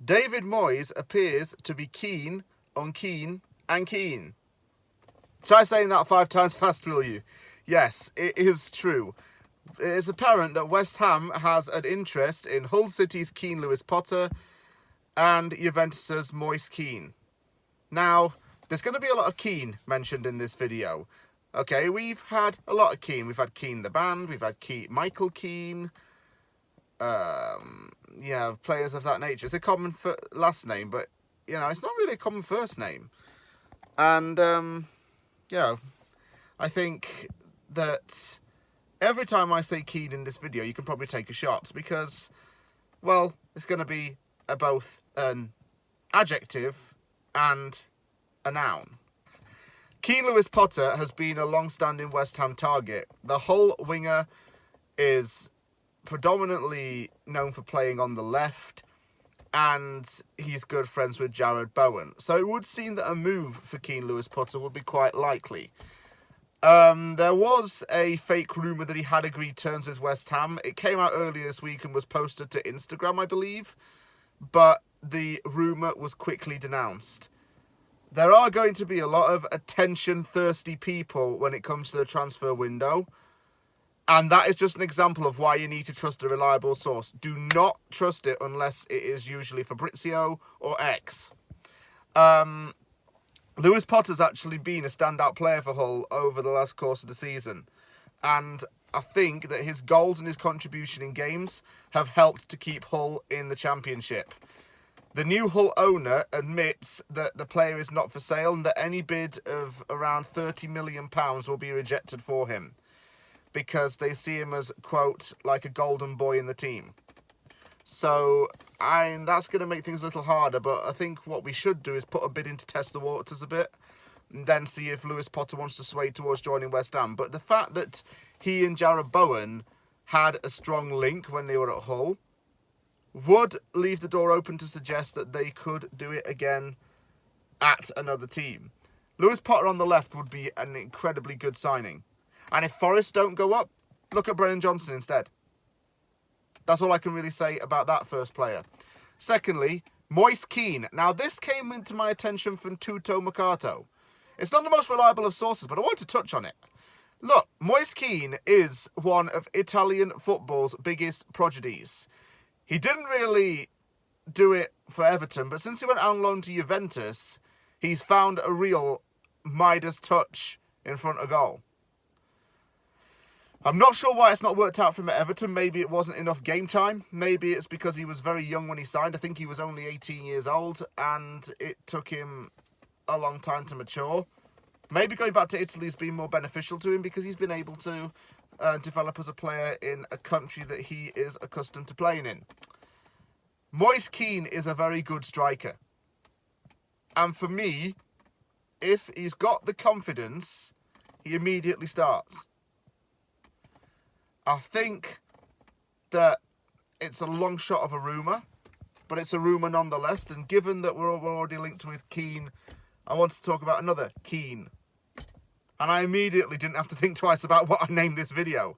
David Moyes appears to be keen on Keane and Keane. Try saying that 5 times fast, will you? Yes, it is true. It is apparent that West Ham has an interest in Hull City's Keane Lewis Potter and Juventus's Moyes Keane. Now, there's going to be a lot of Keane mentioned in this video. Okay, we've had a lot of Keane. We've had Keane the band, we've had Michael Keane. Yeah, players of that nature. It's a common last name, but, you know, it's not really a common first name. And, you know, I think that every time I say Keane in this video, you can probably take a shot because, well, it's going to be both an adjective and a noun. Keane Lewis Potter has been a long-standing West Ham target. The Hull winger is predominantly known for playing on the left, and he's good friends with Jarrod Bowen. So it would seem that a move for Keane Lewis Potter would be quite likely. There was a fake rumour that he had agreed terms with West Ham. It came out earlier this week and was posted to Instagram, I believe. But the rumour was quickly denounced. There are going to be a lot of attention-thirsty people when it comes to the transfer window. And that is just an example of why you need to trust a reliable source. Do not trust it unless it is usually Fabrizio or X. Lewis Potter's actually been a standout player for Hull over the last course of the season. And I think that his goals and his contribution in games have helped to keep Hull in the Championship. The new Hull owner admits that the player is not for sale and that any bid of around £30 million will be rejected for him, because they see him as, quote, like a golden boy in the team. So, that's going to make things a little harder, but I think what we should do is put a bid in to test the waters a bit, and then see if Lewis Potter wants to sway towards joining West Ham. But the fact that he and Jarrod Bowen had a strong link when they were at Hull would leave the door open to suggest that they could do it again at another team. Lewis Potter on the left would be an incredibly good signing. And if Forest don't go up, look at Brennan Johnson instead. That's all I can really say about that first player. Secondly, Moyes Keane. Now, this came into my attention from Tuto Mercato. It's not the most reliable of sources, but I want to touch on it. Look, Moyes Keane is one of Italian football's biggest prodigies. He didn't really do it for Everton, but since he went on loan to Juventus, he's found a real Midas touch in front of goal. I'm not sure why it's not worked out for him at Everton. Maybe it wasn't enough game time. Maybe it's because he was very young when he signed. I think he was only 18 years old, and it took him a long time to mature. Maybe going back to Italy has been more beneficial to him because he's been able to develop as a player in a country that he is accustomed to playing in. Moyes Keane is a very good striker. And for me, if he's got the confidence, he immediately starts. I think that it's a long shot of a rumour, but it's a rumour nonetheless. And given that we're already linked with Keane, I want to talk about another Keane. And I immediately didn't have to think twice about what I named this video.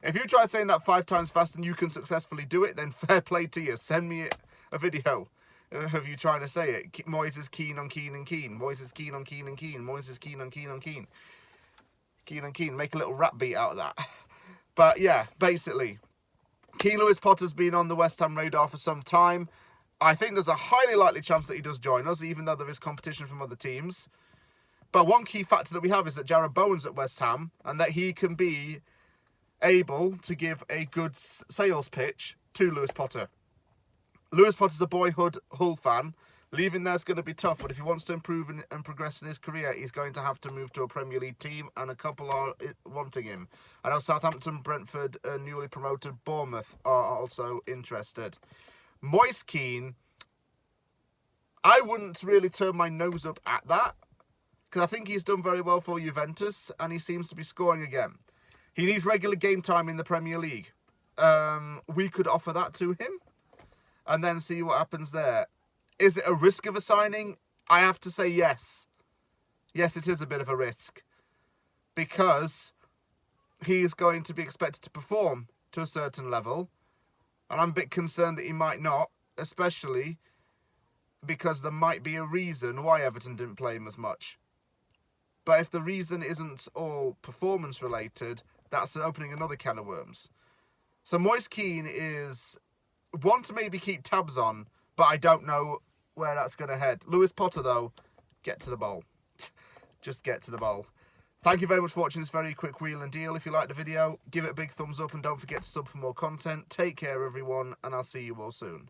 If you try saying that 5 times fast and you can successfully do it, then fair play to you. Send me a video of you trying to say it. Moyes is keen on Keane and Keane. Moyes is keen on Keane and Keane. Moyes is keen on Keane on Keane. Keane and Keane. Make a little rap beat out of that. But yeah, basically, Keane Lewis Potter's been on the West Ham radar for some time. I think there's a highly likely chance that he does join us, even though there is competition from other teams. But one key factor that we have is that Jarrod Bowen's at West Ham, and that he can be able to give a good sales pitch to Lewis Potter. Lewis Potter's a boyhood Hull fan. Leaving there's going to be tough, but if he wants to improve and progress in his career, he's going to have to move to a Premier League team, and a couple are wanting him. I know Southampton, Brentford, and newly promoted Bournemouth are also interested. Moyes Keane, I wouldn't really turn my nose up at that, because I think he's done very well for Juventus, and he seems to be scoring again. He needs regular game time in the Premier League. We could offer that to him, and then see what happens there. Is it a risk of a signing? I have to say yes. Yes, it is a bit of a risk. Because he is going to be expected to perform to a certain level. And I'm a bit concerned that he might not. Especially because there might be a reason why Everton didn't play him as much. But if the reason isn't all performance related, that's opening another can of worms. So Moyes Kean is one to maybe keep tabs on, but I don't know where that's going to head. Lewis Potter, though, get to the bowl. Just get to the bowl. Thank you very much for watching this very quick wheel and deal. If you liked the video, give it a big thumbs up and don't forget to sub for more content. Take care, everyone, and I'll see you all soon.